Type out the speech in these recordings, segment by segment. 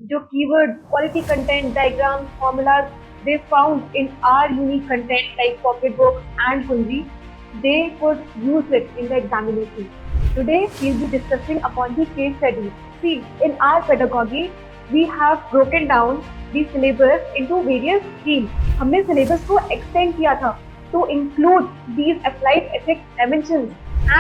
जो keywords, quality content, diagrams, formulas they found in our unique content like pocketbooks and Kunji, they could use it in the examination. Today we'll be discussing upon the case studies. See, in our pedagogy, we have broken down the syllabus into various themes. हमने syllabus को extend किया था to include these applied ethics dimensions,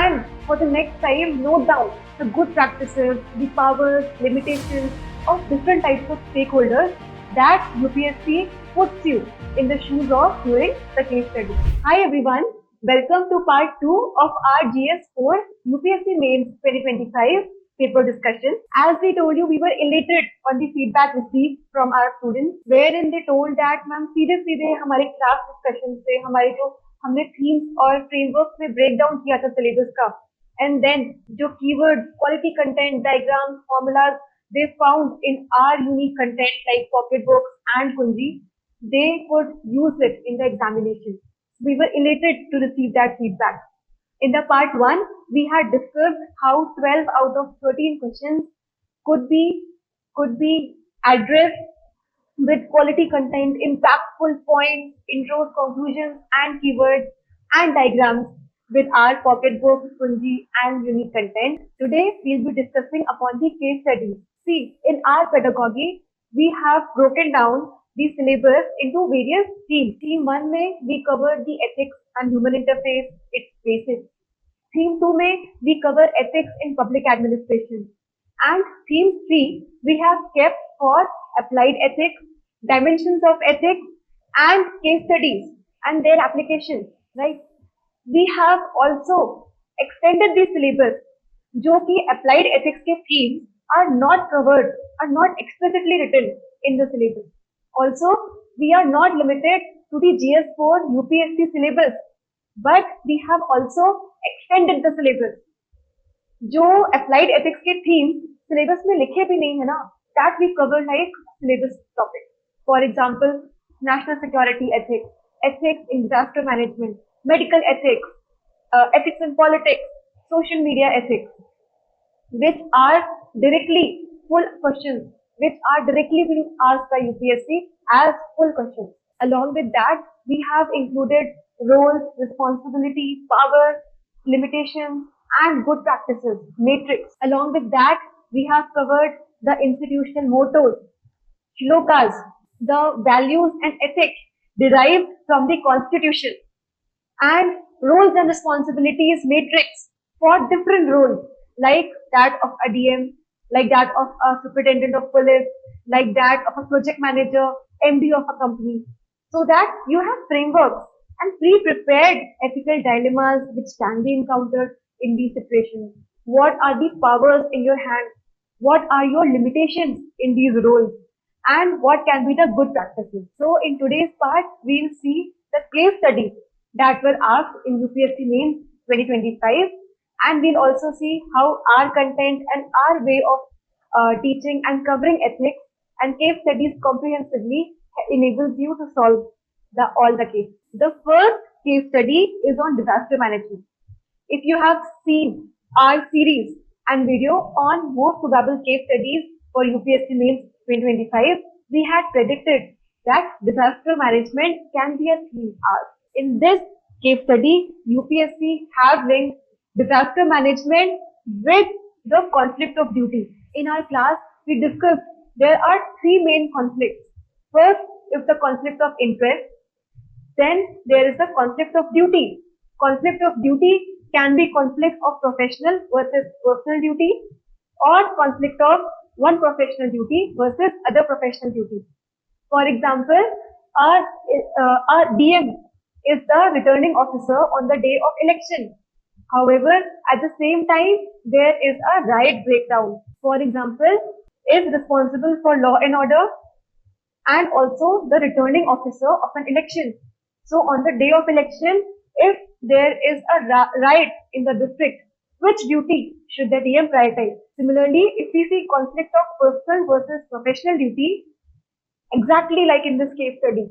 and for the next time note down the good practices, the powers, limitations of different types of stakeholders that UPSC puts you in the shoes of during the case study. Hi everyone, welcome to part 2 of our GS4 UPSC Mains 2025 paper discussion. As we told you, we were elated on the feedback received from our students, wherein they told that ma'am सीधे हमारे class discussion से हमारे जो हमने themes और framework में break down किया था सिलेबस का, एंड देन जो keyword, quality content, diagrams, formulas they found in our unique content like pocketbooks and Kunji, they could use it in the examination. We were elated to receive that feedback. In the part 1, we had discussed how 12 out of 13 questions could be addressed with quality content, impactful points, intros, conclusions, and keywords and diagrams with our pocketbook, Kunji, and unique content. Today, we'll be discussing upon the case studies. See, in our pedagogy, we have broken down the syllabus into various themes. Theme 1 में we covered the ethics and human interface, its basis. Theme 2 में we cover ethics in public administration. And theme 3 we have kept for applied ethics, dimensions of ethics, and case studies and their application. Right? We have also extended the syllabus जो कि applied ethics के themes are not covered, are not explicitly written in the syllabus. Also, we are not limited to the GS4 UPSC syllabus, but we have also extended the syllabus. जो applied ethics के themes syllabus में लिखे भी नहीं है ना, that we cover like syllabus topic. For example, national security ethics, ethics in disaster management, medical ethics, ethics in politics, social media ethics, which are directly full questions, which are directly being asked by UPSC as full questions. Along with that, we have included roles, responsibilities, powers, limitations, and good practices, matrix. Along with that, we have covered the institutional mottos, shlokas, the values and ethics derived from the constitution, and roles and responsibilities matrix for different roles, like that of a DM, like that of a superintendent of police, like that of a project manager, MD of a company, so that you have frameworks and pre-prepared ethical dilemmas which can be encountered in these situations. What are the powers in your hand? What are your limitations in these roles? And what can be the good practices? So in today's part, we'll see the case studies that were asked in UPSC Mains 2025, and we'll also see how our content and our way of teaching and covering ethics and case studies comprehensively enables you to solve all the cases. The first case study is on disaster management. If you have seen our series and video on most probable case studies for UPSC Mains 2025, we had predicted that disaster management can be a theme asked. In this case study, UPSC have linked disaster management with the conflict of duty. In our class, we discussed there are three main conflicts. First is the conflict of interest. Then there is the conflict of duty. Conflict of duty can be conflict of professional versus personal duty, or conflict of one professional duty versus other professional duty. For example, our DM is the returning officer on the day of election. However, at the same time, there is a riot breakdown. For example, is responsible for law and order and also the returning officer of an election. So on the day of election, if there is a riot in the district, which duty should the DM prioritize? Similarly, if we see conflict of personal versus professional duty, exactly like in this case study,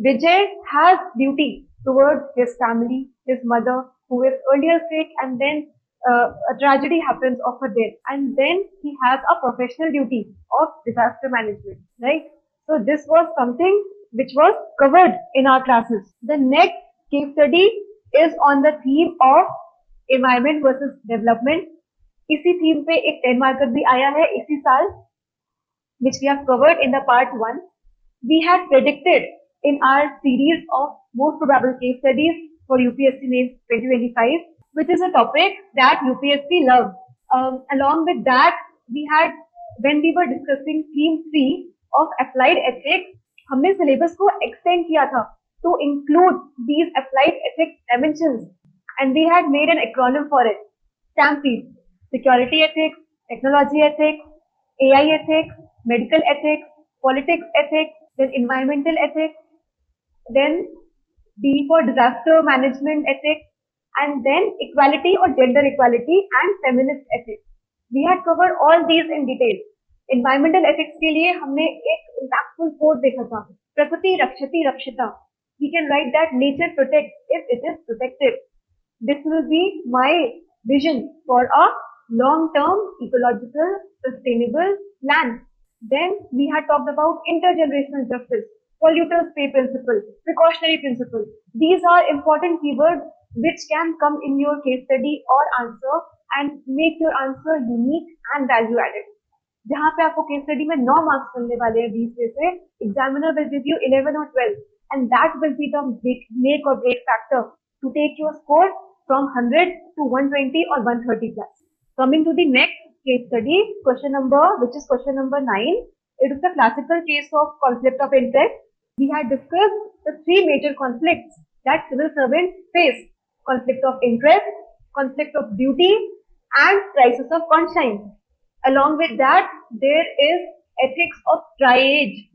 Vijay has duty towards his family, his mother, who is earlier sick, and then a tragedy happens of a death, and then he has a professional duty of disaster management, right? So this was something which was covered in our classes. The next case study is on the theme of environment versus development. इसी theme पे एक 10 marker भी आया है इसी साल, which we have covered in the part 1. We had predicted in our series of most probable case studies for UPSC Mains 2025, which is a topic that UPSC loves. Along with that, we had, when we were discussing theme 3 of applied ethics, हमने syllabus को extend किया था to include these applied ethics dimensions, and we had made an acronym for it. STAMPED: security ethics, technology ethics, AI ethics, medical ethics, politics ethics, then environmental ethics, then D for disaster management ethics, and then equality or gender equality and feminist ethics. We had covered all these in detail. Environmental ethics के लिए हमने एक impactful quote देखा था, प्रकृति रक्षति रक्षिता. We can write that nature protects if it is protected. This will be my vision for a long-term ecological sustainable plan. Then we had talked about intergenerational justice, polluters pay principle, precautionary principle. These are important keywords which can come in your case study or answer and make your answer unique and value added. जहाँ पे आपको case study में 9 marks मिलने वाले हैं 20 में से, examiner will give you 11 or 12, and that will be the make or break factor to take your score from 100 to 120 or 130 plus. Coming to the next case study, which is question number 9. It is the classical case of conflict of interest. We had discussed the 3 major conflicts that civil servants face: conflict of interest, conflict of duty, and crisis of conscience. Along with that, there is ethics of triage,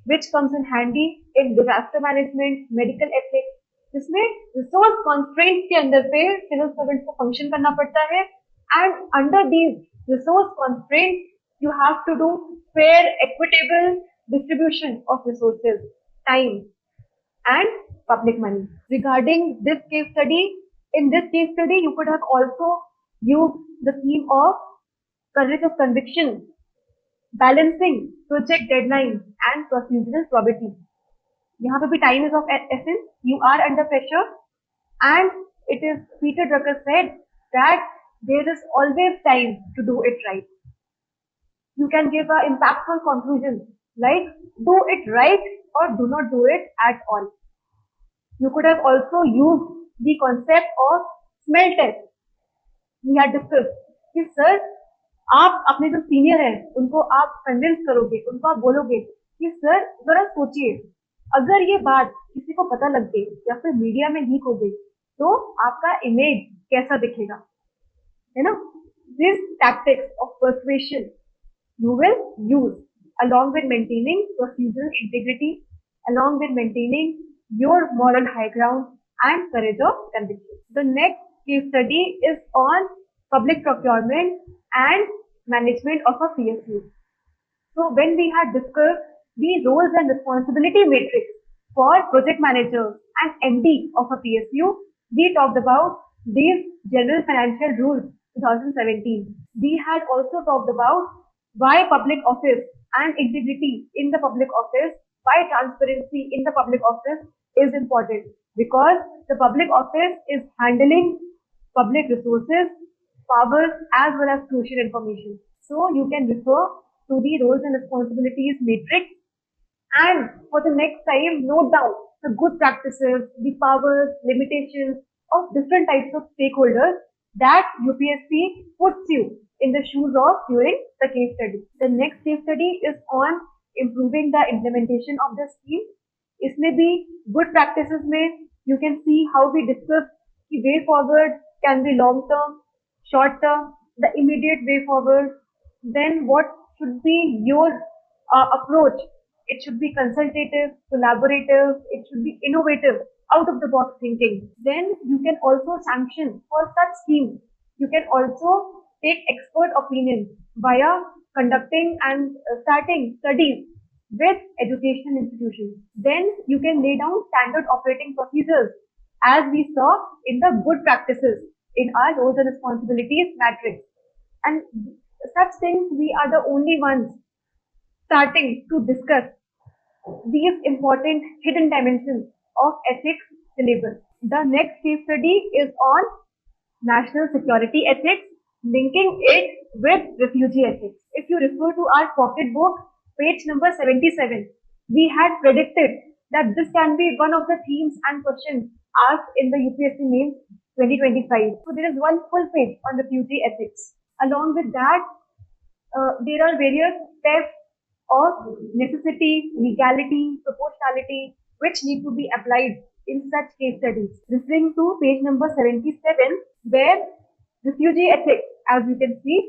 which comes in handy in disaster management, medical ethics, जिसमें resource constraints के अंदर पे civil servant को function करना पड़ता है, and under these resource constraints you have to do fair, equitable distribution of resources, time, and public money. Regarding this case study, in this case study, you could have also used the theme of courage of conviction, balancing project deadlines, and procedural probity. यहाँ पे भी time is of essence. You are under pressure, and it is Peter Drucker said that there is always time to do it right. You can give an impactful conclusion like do it right or do not do it at all. You could have also used the concept of smell test. We had discussed कि sir आप अपने जो senior है उनको आप convince करोगे, उनको आप बोलोगे कि सर जरा सोचिए, अगर ये बात किसी को पता लग गई या फिर मीडिया में लीक हो गई तो आपका इमेज कैसा दिखेगा, है ना? These tactics of persuasion you will use along with maintaining procedural integrity, along with maintaining your moral high ground and courage of conviction. The next case study is on public procurement and management of a PSU. So when we had discussed the roles and responsibility matrix for project managers and MD of a PSU, we talked about these general financial rules 2017. We had also talked about why public office and integrity in the public office, why transparency in the public office is important, because the public office is handling public resources, powers, as well as crucial information. So you can refer to the roles and responsibilities matrix, and for the next time note down the good practices, the powers, limitations of different types of stakeholders that UPSC puts you in the shoes of during the case study. The next case study is on improving the implementation of the scheme. इसमें भी good practices में you can see how we discuss the way forward can be long term, short term, the immediate way forward, then what should be your approach. It should be consultative, collaborative, it should be innovative, out of the box thinking. Then you can also sanction for such schemes. You can also take expert opinions via conducting and starting studies with educational institutions. Then you can lay down standard operating procedures as we saw in the good practices in our roles and responsibilities matrix. And such things, we are the only ones starting to discuss these important hidden dimensions of ethics syllabus. The next case study is on national security ethics, linking it with refugee ethics. If you refer to our pocketbook, page number 77, we had predicted that this can be one of the themes and questions asked in the UPSC mains 2025. So there is one full page on refugee ethics. Along with that, there are various tests of necessity, legality, proportionality, which need to be applied in such case studies. Referring to page number 77, where refugee ethics, as you can see,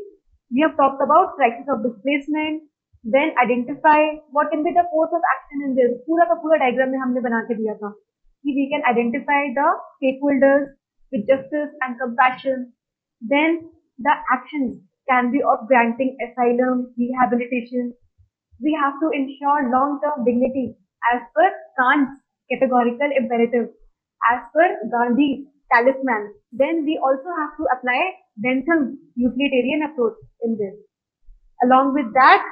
we have talked about crisis of displacement, then identify what can be the course of action in this. पूरा का पूरा diagram में हमने बना के दिया था कि we can identify the stakeholders with justice and compassion. Then the actions can be of granting asylum, rehabilitation. We have to ensure long-term dignity as per Kant's categorical imperative, as per Gandhi's talisman. Then we also have to apply Bentham's utilitarian approach in this. Along with that,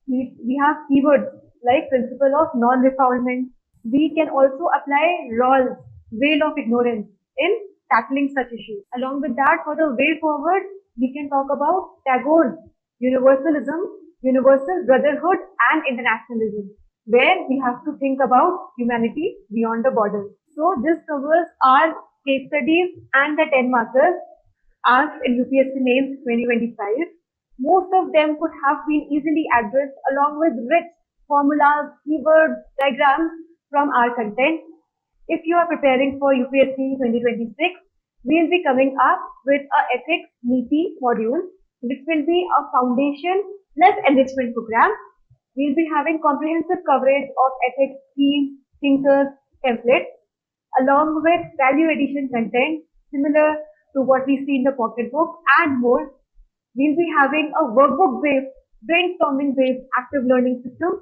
we have keywords like principle of non-refoulement. We can also apply Rawls' veil of ignorance in tackling such issues. Along with that, for the way forward, we can talk about Tagore's universalism, universal brotherhood and internationalism, where we have to think about humanity beyond the borders. So this covers our case studies and the 10 markers asked in UPSC mains 2025. Most of them could have been easily addressed along with rich formulas, keywords, diagrams from our content. If you are preparing for UPSC 2026, we will be coming up with a ethics NEETI module, which will be a foundation plus enrichment program. We'll be having comprehensive coverage of ethics themes, thinkers, templates, along with value addition content similar to what we see in the pocketbook and more. We'll be having a workbook-based, brainstorming-based active learning system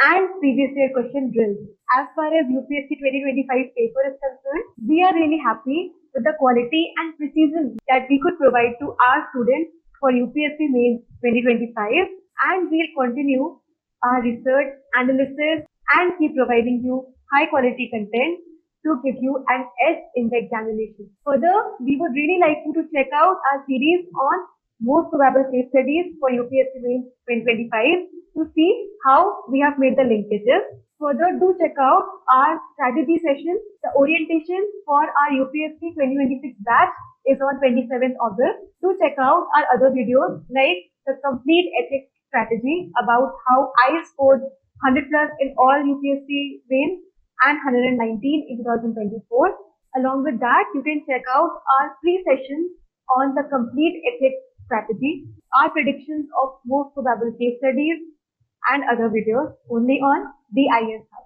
and previous year question drills. As far as UPSC 2025 paper is concerned, we are really happy with the quality and precision that we could provide to our students for UPSC mains 2025, and we'll continue our research, analysis, and keep providing you high quality content to give you an edge in the examination. Further, we would really like you to check out our series on most probable case studies for UPSC mains 2025 to see how we have made the linkages. Further, do check out our strategy session. The orientation for our UPSC 2026 batch is on 27th August. Do check out our other videos like the complete ethics strategy about how I scored 100 plus in all UPSC mains and 119 in 2024. Along with that, you can check out our free sessions on the complete ethics strategy, our predictions of most probable case studies, and other videos only on theIAShub.